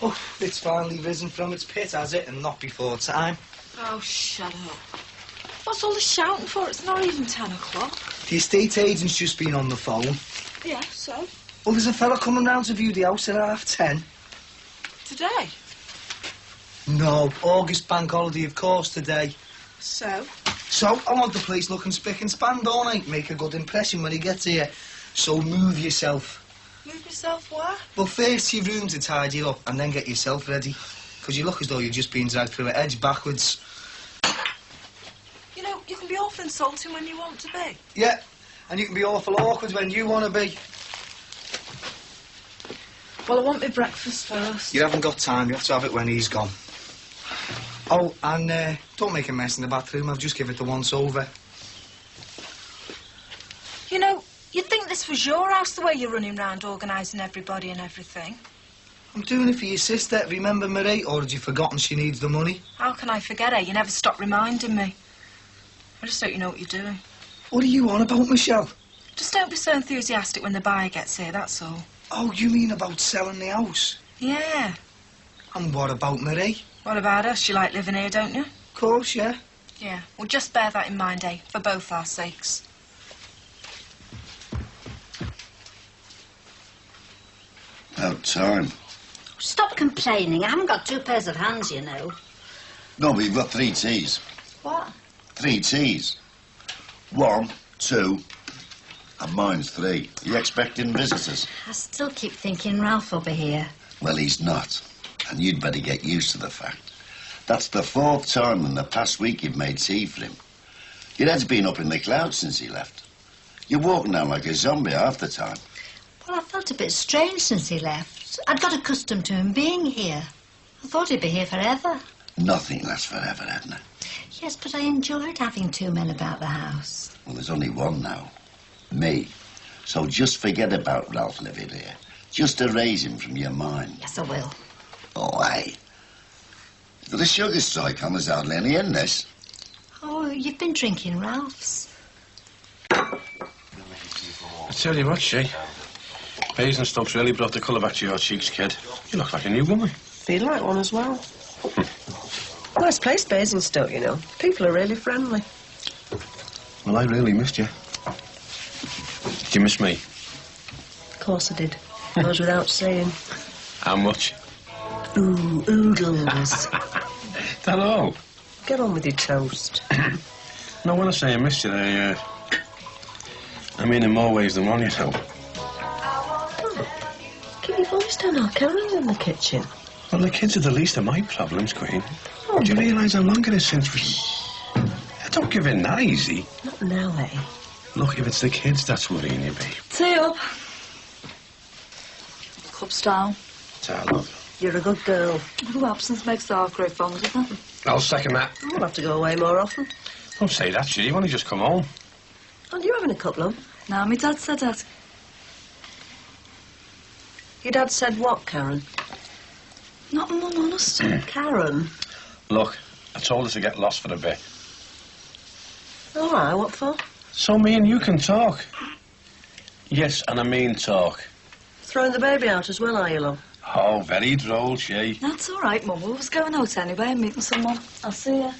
Oh, it's finally risen from its pit, has it? And not before time. Oh, shut up. What's all the shouting for? It's not even 10 o'clock. The estate agent's just been on the phone. Yeah, so? Well, there's a fella coming round to view the house at 10:30. Today? No, August bank holiday, of course, today. So? So, I want the place looking spick and span, don't I? Make a good impression when he gets here. So move yourself. Move yourself where? Well, first your room to tidy up and then get yourself ready. Because you look as though you're just being dragged through an edge backwards. You know, you can be awful insulting when you want to be. Yeah, and you can be awful awkward when you want to be. Well, I want my breakfast first. You haven't got time. You have to have it when he's gone. Oh, and don't make a mess in the bathroom. I've just given it the once over. You know, you'd think this was your house, the way you're running round organising everybody and everything. I'm doing it for your sister. Remember Marie? Or had you forgotten she needs the money? How can I forget her? You never stop reminding me. I just hope you know what you're doing. What are you on about, Michelle? Just don't be so enthusiastic when the buyer gets here, that's all. Oh, you mean about selling the house? Yeah. And what about Marie? What about us? You like living here, don't you? Of course, yeah. Yeah. Well, just bear that in mind, eh? For both our sakes. About time. Stop complaining. I haven't got 2 pairs of hands, you know. No, but you've got 3 teas. What? 3 teas. 1, 2, and mine's 3. Are you expecting visitors? I still keep thinking Ralph will be here. Well, he's not. And you'd better get used to the fact. That's the 4th time in the past week you've made tea for him. Your head's been up in the clouds since he left. You're walking down like a zombie half the time. Well, I felt a bit strange since he left. I'd got accustomed to him being here. I thought he'd be here forever. Nothing lasts forever, Edna. Yes, but I enjoyed having 2 men about the house. Well, there's only one now. Me. So just forget about Ralph living here. Just erase him from your mind. Yes, I will. Oh, hey. The sugar strike on, there's hardly any in this. Oh, you've been drinking Ralph's. I tell you what, She. Basin stuff's really brought the colour back to your cheeks, kid. You look like a new woman. Feel like one as well. Nice place, Basingstoke, you know. People are really friendly. Well, I really missed you. Did you miss me? Of course I did. Goes without saying. How much? Ooh, oodles. Hello. Get on with your toast. No, when I say I missed you, I mean in more ways than one, you know. Keep your voice down, I'll carry you in the kitchen. Well, the kids are the least of my problems, Queen. Oh. Do you realise how long it is since we... Don't give in that easy. Not now, eh? Look, if it's the kids, that's worrying you, babe. Tea up. Cups down. Ta, love. You're a good girl. Who absence makes the heart grow fond of them. I'll second that. We'll have to go away more often. Don't say that, She. You've only just come home. And you having a cup, love? No, my dad said that. Your dad said what, Karen? Not Mum, honest. Karen? Look, I told her to get lost for a bit. All right, what for? So me and you can talk. Yes, and I mean talk. Throwing the baby out as well, are you, love? Oh, very droll, She. That's all right, Mum. We was going out anyway and meeting someone. I'll see you.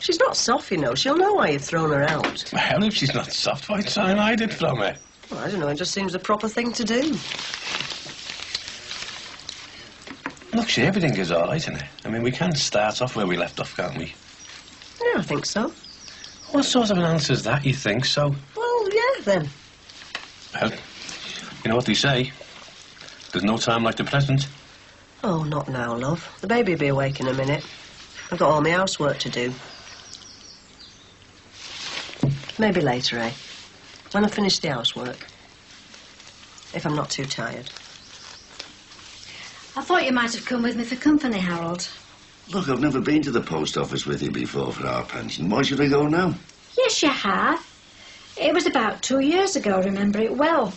She's not soft, you know. She'll know why you've thrown her out. Well, if she's not soft, why try and hide it from her? Well, I don't know. It just seems the proper thing to do. Look, She, everything is all right, isn't it? I mean, we can start off where we left off, can't we? Yeah, I think so. What sort of an answer is that, you think so? Well, yeah, then. Well, you know what they say. There's no time like the present. Oh, not now, love. The baby'll be awake in a minute. I've got all my housework to do. Maybe later, eh? When I finish the housework. If I'm not too tired. I thought you might have come with me for company, Harold. Look, I've never been to the post office with you before for our pension. Why should I go now? Yes, you have. It was about 2 years ago, I remember it well.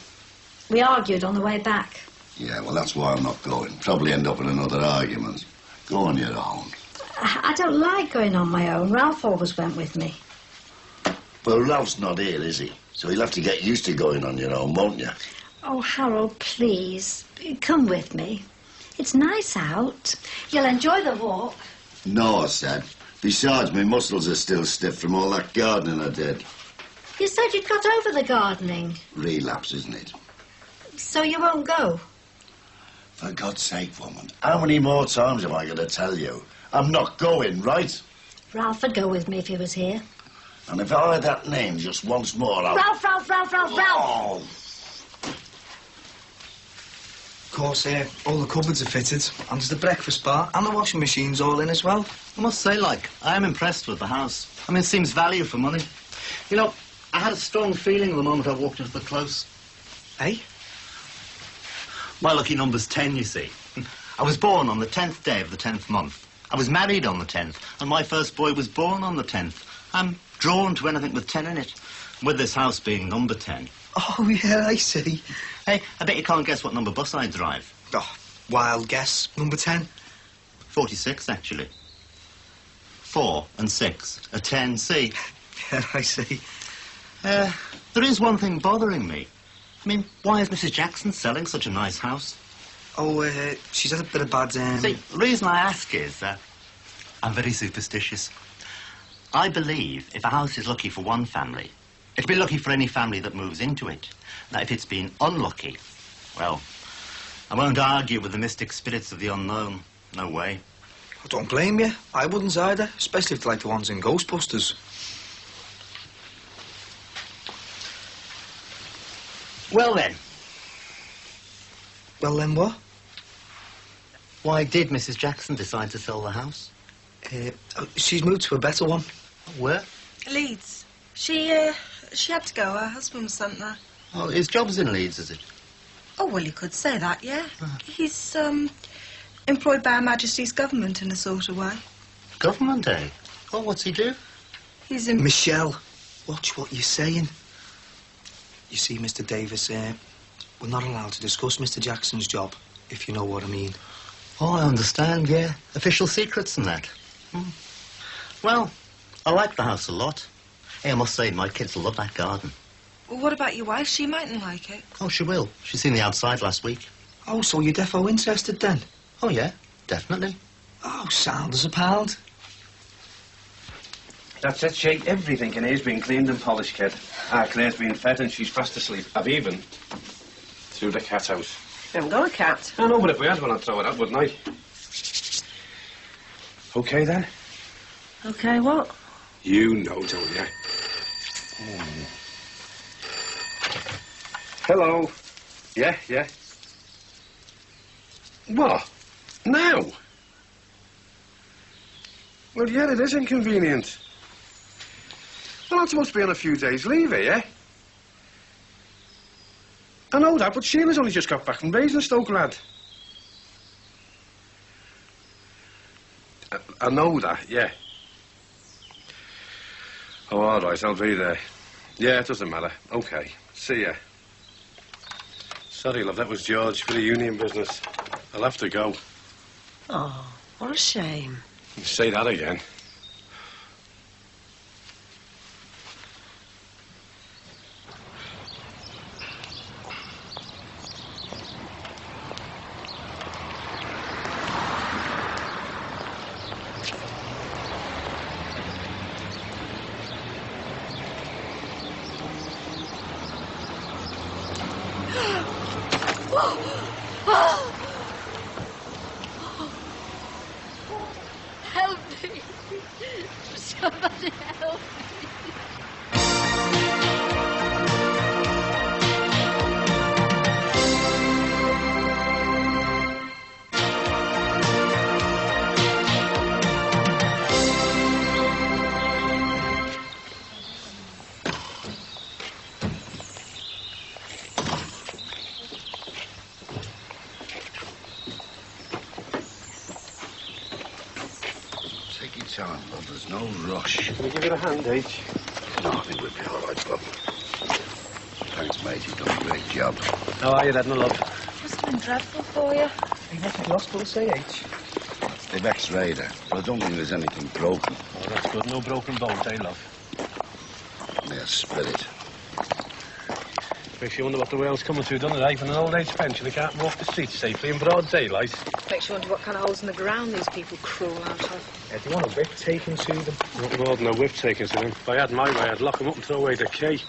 We argued on the way back. Yeah, well, that's why I'm not going. Probably end up in another argument. Go on your own. I don't like going on my own. Ralph always went with me. Well, Ralph's not here, is he? So you'll have to get used to going on your own, won't you? Oh, Harold, please, come with me. It's nice out. You'll enjoy the walk. No, I said. Besides, my muscles are still stiff from all that gardening I did. You said you'd got over the gardening. Relapse, isn't it? So you won't go? For God's sake, woman, how many more times am I going to tell you? I'm not going, right? Ralph would go with me if he was here. And if I heard that name just once more, I'll... Ralph! Oh. Of course, all the cupboards are fitted, and there's the breakfast bar, and the washing machine's all in as well. I must say, I am impressed with the house. I mean, it seems value for money. You know, I had a strong feeling the moment I walked into the close. Eh? My lucky number's 10, you see. I was born on the 10th day of the 10th month. I was married on the 10th, and my first boy was born on the 10th. I'm drawn to anything with 10 in it, with this house being number 10. Oh, yeah, I see. Hey, I bet you can't guess what number bus I drive. Oh, wild guess. Number 10? 46, actually. 4 and 6 are 10C. Yeah, I see. There is one thing bothering me. I mean, why is Mrs. Jackson selling such a nice house? Oh, she's had a bit of bad... See, the reason I ask is that I'm very superstitious. I believe if a house is lucky for one family, it'll be lucky for any family that moves into it. Now, if it's been unlucky, well, I won't argue with the mystic spirits of the unknown. No way. I don't blame you. I wouldn't either, especially if they're like the ones in Ghostbusters. Well, then. Well, then what? Why did Mrs. Jackson decide to sell the house? She's moved to a better one. Where? Leeds. She had to go. Her husband was sent there. Oh, his job's in Leeds, is it? Oh, well, you could say that, yeah. He's, employed by Her Majesty's government in a sort of way. Government, eh? Oh, what's he do? He's in... Michelle, watch what you're saying. You see, Mr. Davis, we're not allowed to discuss Mr. Jackson's job, if you know what I mean. Oh, I understand, yeah. Official secrets and that. Well, I like the house a lot. Hey, I must say, my kids love that garden. Well, what about your wife? She mightn't like it. Oh, she will. She's seen the outside last week. Oh, so you're defo interested then? Oh, yeah, definitely. Oh, sound as a pound. That's it, Shay. Everything in here's been cleaned and polished, kid. Claire's been fed and she's fast asleep. I've even threw the cat out. You haven't got a cat. I know, but if we had one, I'd throw it out, wouldn't I? OK, then? OK, what? You know, don't you? Hello. Yeah. What? Now? Well, yeah, it is inconvenient. Well, I'm supposed to be on a few days' leave here, yeah? I know that, but Sheila's only just got back from Basingstoke, lad. I know that, yeah. Oh, all right, I'll be there. Yeah, it doesn't matter. OK. See ya. Sorry, love, that was George for the union business. I'll have to go. Oh, what a shame. Say that again. Help me. Somebody help me. Take your time, love. There's no rush. Can we give you a hand, H? No, I think we'll be all right, love. Thanks, mate. You've done a great job. How are you, Edna, love? Must have been dreadful for you. Hey, what's the hospital say, H? They've x-rayed her, but I don't think there's anything broken. Oh, that's good. No broken bones, eh, love? Mere spirit. Makes you wonder what the world's coming to, doesn't it, eh? When an old age pension, they can't walk the streets safely in broad daylight. Makes you wonder what kind of holes in the ground these people crawl out of. Yeah, do you want a whip taken to them? Not more than a whip taken to them. If I had my way, I'd lock them up and throw away the key.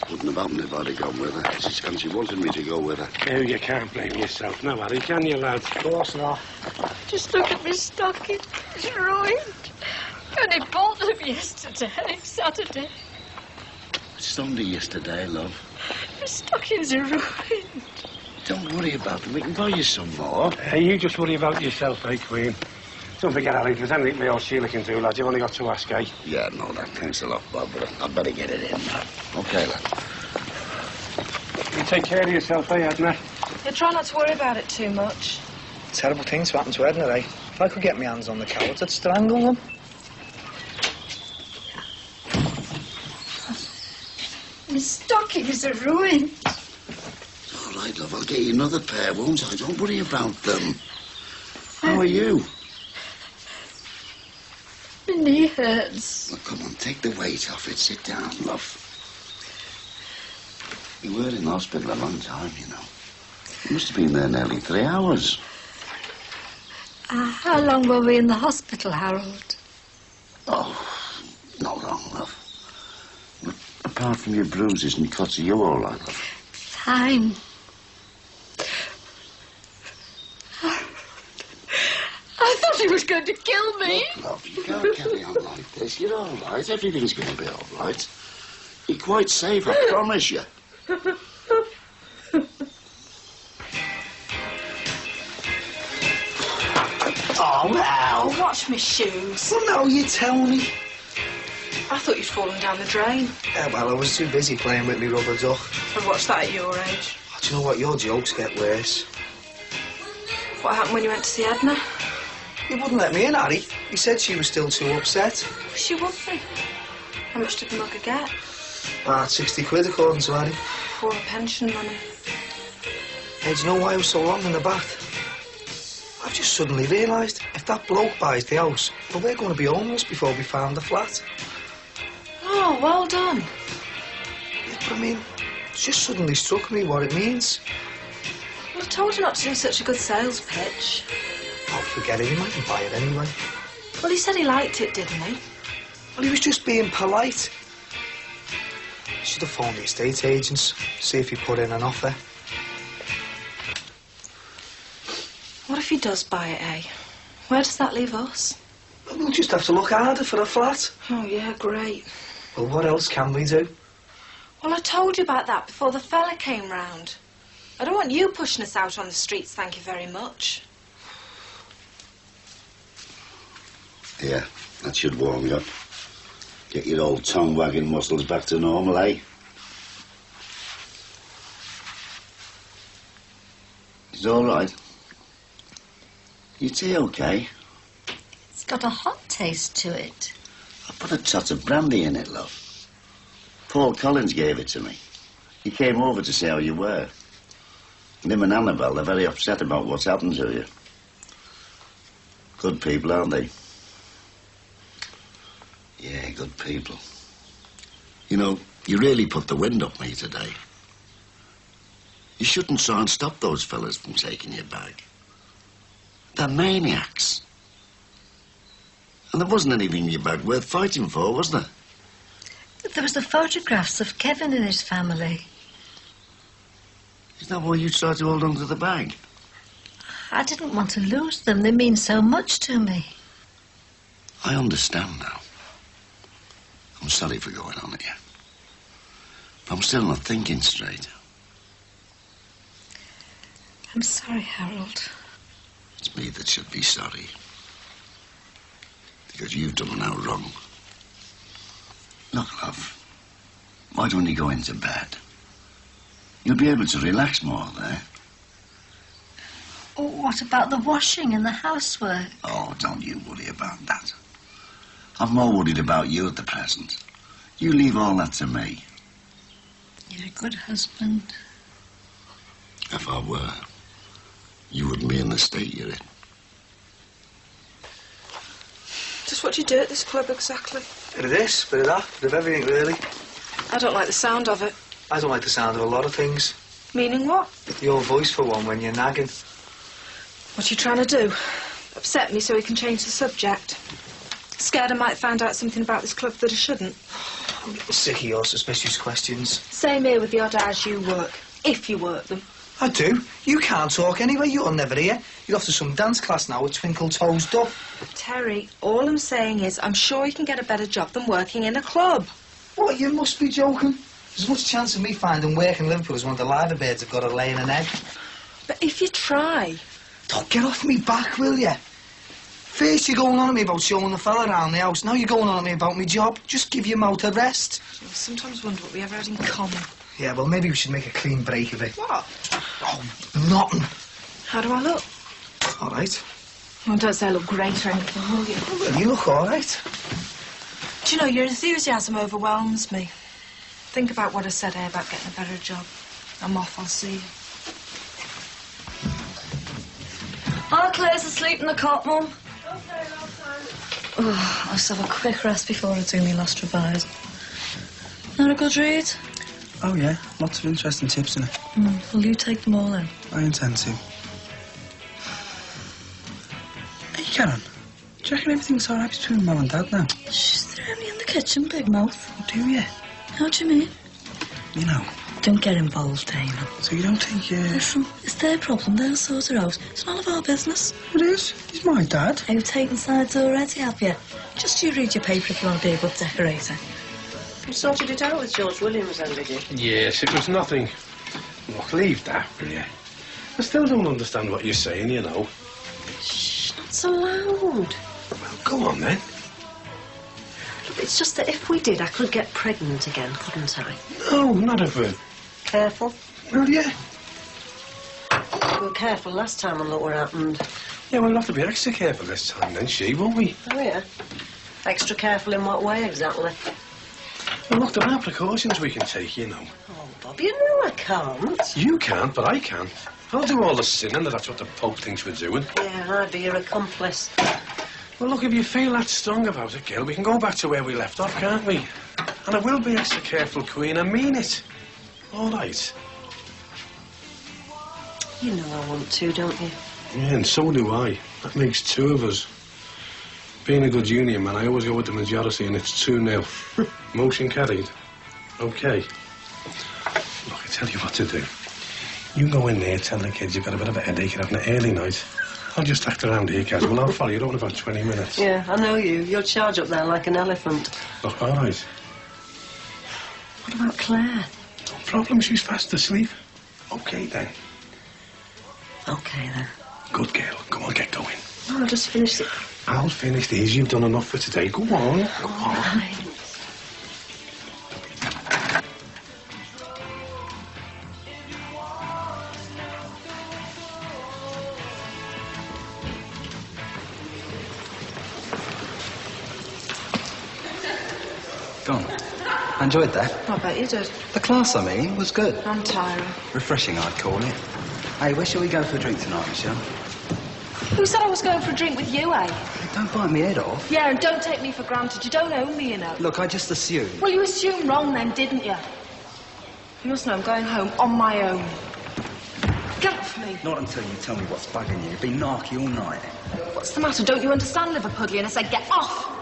Wouldn't have happened if I'd have gone with her. And she wanted me to go with her. Oh, you can't blame yourself now, Harry, can you, lad? Of course not. Just look at me stocking. It's ruined. I only bought them yesterday, Saturday. It's only yesterday, love. My stockings are ruined. Don't worry about them. We can buy you some more. Hey, you just worry about yourself, eh, Queen? Don't forget, Harry, if there's anything me old Sheila can do, lad, you've only got to ask, eh? Yeah, no, that thanks a lot, Bob, but I'd better get it in now. OK, lad. You take care of yourself, eh, Edna? Yeah, try not to worry about it too much. Terrible things to happen to Edna, eh? If I could get my hands on the cowards, I'd strangle them. My stockings are ruined. All right, love, I'll get you another pair, won't I? Don't worry about them. How are you? My knee hurts. Well, come on, take the weight off it. Sit down, love. You were in hospital a long time, you know. You must have been there nearly 3 hours. How long were we in the hospital, Harold? Oh, not long, love. But apart from your bruises and cuts, are you all right, love? Fine. I thought he was going to kill me. Look, love, you can't carry on like this. You're all right. Everything's going to be all right. You're quite safe, I promise you. Oh, now. Oh, watch my shoes. Well, no, you tell me. I thought you'd fallen down the drain. Yeah, well, I was too busy playing with me rubber duck. I've watched that at your age. Oh, do you know what? Your jokes get worse. What happened when you went to see Edna? He wouldn't let me in, Harry. He said she was still too upset. She would be. How much did the mugger get? About 60 quid, according to Harry. For a pension money. Hey, do you know why I was so long in the bath? I've just suddenly realised, if that bloke buys the house, well, we're going to be homeless before we found the flat. Oh, well done. Yeah, but I mean, it's just suddenly struck me what it means. Well, I told you not to do such a good sales pitch. Oh, forget it, he mightn't buy it anyway. Well, he said he liked it, didn't he? Well, he was just being polite. Should have phoned the estate agents, see if he put in an offer. What if he does buy it, eh? Where does that leave us? We'll just have to look harder for a flat. Oh, yeah, great. Well, what else can we do? Well, I told you about that before the fella came round. I don't want you pushing us out on the streets, thank you very much. Yeah, that should warm you up. Get your old tongue-wagging muscles back to normal, eh? It's all right. Your tea okay? It's got a hot taste to it. I put a tot of brandy in it, love. Paul Collins gave it to me. He came over to see how you were. And him and Annabelle, they're very upset about what's happened to you. Good people, aren't they? Yeah, good people. You know, you really put the wind up me today. You shouldn't try and stop those fellas from taking your bag. They're maniacs. And there wasn't anything in your bag worth fighting for, was there? There was the photographs of Kevin and his family. Is that why you tried to hold on to the bag? I didn't want to lose them. They mean so much to me. I understand now. I'm sorry for going on at you. But I'm still not thinking straight. I'm sorry, Harold. It's me that should be sorry. Because you've done now wrong. Look, love, why don't you go into bed? You'll be able to relax more there. Oh, what about the washing and the housework? Oh, don't you worry about that. I'm more worried about you at the present. You leave all that to me. You're a good husband. If I were, you wouldn't be in the state you're in. Just what do you do at this club exactly? Bit of this, bit of that, bit of everything, really. I don't like the sound of it. I don't like the sound of a lot of things. Meaning what? Your voice, for one, when you're nagging. What you trying to do? Upset me so we can change the subject? Scared I might find out something about this club that I shouldn't? I'm getting sick of your suspicious questions. Same here with the odd hours you work. If you work them. I do. You can't talk anyway. You're never here. You're off to some dance class now with Twinkle Toes Duff. Terry, all I'm saying is I'm sure you can get a better job than working in a club. What, you must be joking. There's as much chance of me finding work in Liverpool as one of the liver birds have got to lay in an egg. But if you try... Don't get off me back, will you? First you're going on at me about showing the fella around the house. Now you're going on at me about my job. Just give your mouth a rest. I sometimes wonder what we ever had in common. Yeah, well, maybe we should make a clean break of it. What? Oh, nothing. How do I look? All right. Well, don't say I look great or anything, will you? Well, you look all right. Do you know, your enthusiasm overwhelms me. Think about what I said here about getting a better job. I'm off, I'll see you. Oh, Claire's asleep in the cot, Mum. Oh, I'll just have a quick rest before I do my last revise. Not a good read? Oh, yeah. Lots of interesting tips in it. Will you take them all in? I intend to. Hey, Karen. Do you reckon everything's all right between Mum and Dad now? Shh, they're only in the kitchen, big mouth. Oh, do you? How do you mean? You know. Don't get involved, Damon. So you don't think, Listen, it's their problem. They'll sort it out. It's none of our business. It is. He's my dad. You've taken sides already, have you? Just you read your paper if you want to be a good decorator. You sorted it out with George Williams, then, did you? Yes, it was nothing. Look, leave that, will you? I still don't understand what you're saying, you know. Shh, not so loud. Well, go on, then. Look, it's just that if we did, I could get pregnant again, couldn't I? No, not if we're... Careful. Well, yeah. We were careful last time and look what happened. Yeah, we'll have to be extra careful this time then, won't we? Oh, yeah? Extra careful in what way, exactly? Well, look, there are precautions we can take, you know. Oh, Bob, you know I can't. You can't, but I can. I'll do all the sinning, that's what the Pope thinks we're doing. Yeah, I'd be your accomplice. Well, look, if you feel that strong about it, girl, we can go back to where we left off, can't we? And I will be extra careful, Queen, I mean it. All right. You know I want to, don't you? Yeah, and so do I. That makes two of us. Being a good union man, I always go with the majority, and it's 2-0. Motion carried. OK. Look, I tell you what to do. You go in there, tell the kids you've got a bit of a headache, you're having an early night. I'll just act around here, casual. I'll follow you in about 20 minutes. Yeah, I know you. You'll charge up there like an elephant. Look, all right. What about Claire? No problem, she's fast asleep. OK, then. OK, then. Good girl. Come on, get going. No, I'll just finish it. I'll finish these. You've done enough for today. Go on. Go on. Right. Go on. I enjoyed that. I bet you did. The class, I mean, was good. I'm tiring. Refreshing, I'd call it. Hey, where shall we go for a drink tonight, Michelle? Who said I was going for a drink with you, eh? Hey, don't bite me head off. Yeah, and don't take me for granted. You don't own me, you know. Look, I just assumed. Well, you assumed wrong then, didn't you? You must know I'm going home on my own. Get off me. Not until you tell me what's bugging you. You've been narky all night. What's the matter? Don't you understand Liverpudlian? I said get off.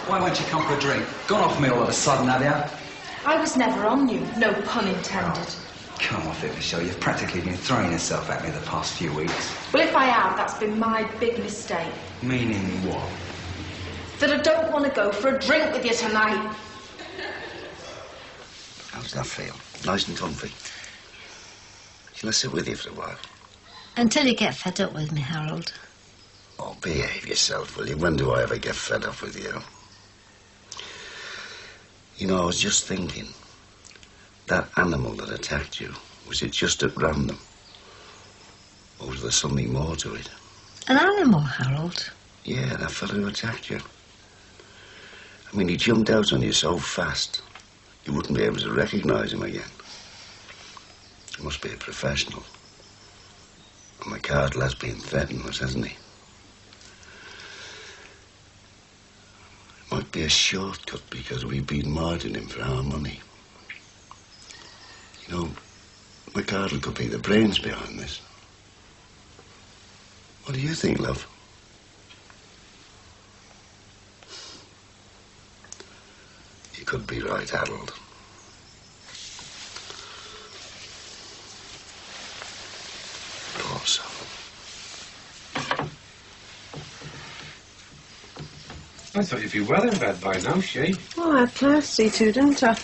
Why won't you come for a drink? Gone off me all of a sudden, have you? I was never on you. No pun intended. Come off it, Michelle. You've practically been throwing yourself at me the past few weeks. Well, if I have, that's been my big mistake. Meaning what? That I don't want to go for a drink with you tonight. How does that feel? Nice and comfy. Shall I sit with you for a while? Until you get fed up with me, Harold. Oh, behave yourself, will you? When do I ever get fed up with you? You know, I was just thinking, that animal that attacked you, was it just at random? Or was there something more to it? An animal, Harold? Yeah, that fellow who attacked you. I mean, he jumped out on you so fast, you wouldn't be able to recognise him again. He must be a professional. And the cardinal has been threatening us, hasn't he? Might could be a shortcut because we've been murdering him for our money. You know, McArdle could be the brains behind this. What do you think, love? You could be right, Harold. Poor soul. I thought you'd be well in bed by now, She. Oh, I had class to see to, didn't I?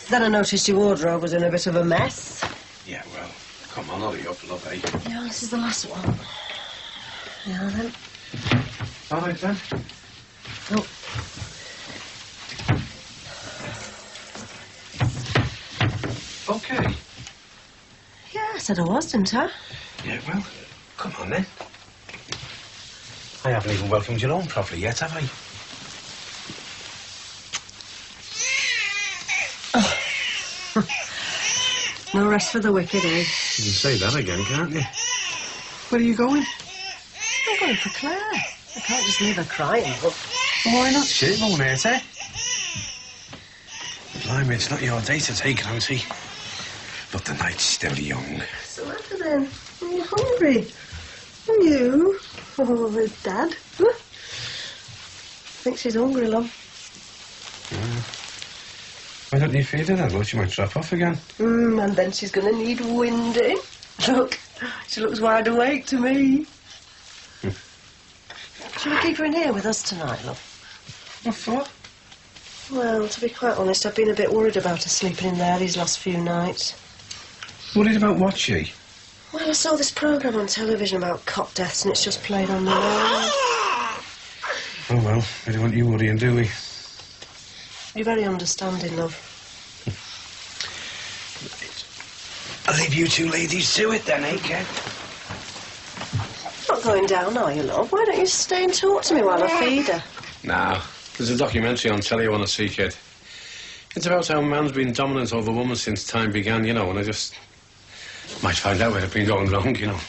Then I noticed your wardrobe was in a bit of a mess. Yeah, well, come on, hurry up, love, eh? Yeah, this is the last one. Yeah, then. All right, then. Oh. Okay. Yeah, I said I was, didn't I? Yeah, well, come on, then. I haven't even welcomed you home properly yet, have I? No rest for the wicked, eh? You can say that again, can't you? Where are you going? I'm going for Claire. I can't just leave her crying, but... Why not, She? Won't hurt, eh? Blimey, it's not your day to take, Nancy. But the night's still young. So after then, are you hungry? Are you? Oh, with Dad. Huh? Think she's hungry, love. Why don't you feed her then? Well, she might drop off again. And then she's going to need winding. Look, she looks wide awake to me. Shall we keep her in here with us tonight, love? What for? Well, to be quite honest, I've been a bit worried about her sleeping in there these last few nights. Worried about what, She? Well, I saw this programme on television about cop deaths and it's just played on the radio. Oh, well, we don't want you worrying, do we? You're very understanding, love. I'll leave you two ladies to it then, eh, Ken? Not going down, are you, love? Why don't you stay and talk to me while I feed her? Nah, there's a documentary on telly I want to see, kid. It's about how man's been dominant over woman since time began, you know, and I just might find out where it's been going wrong, you know.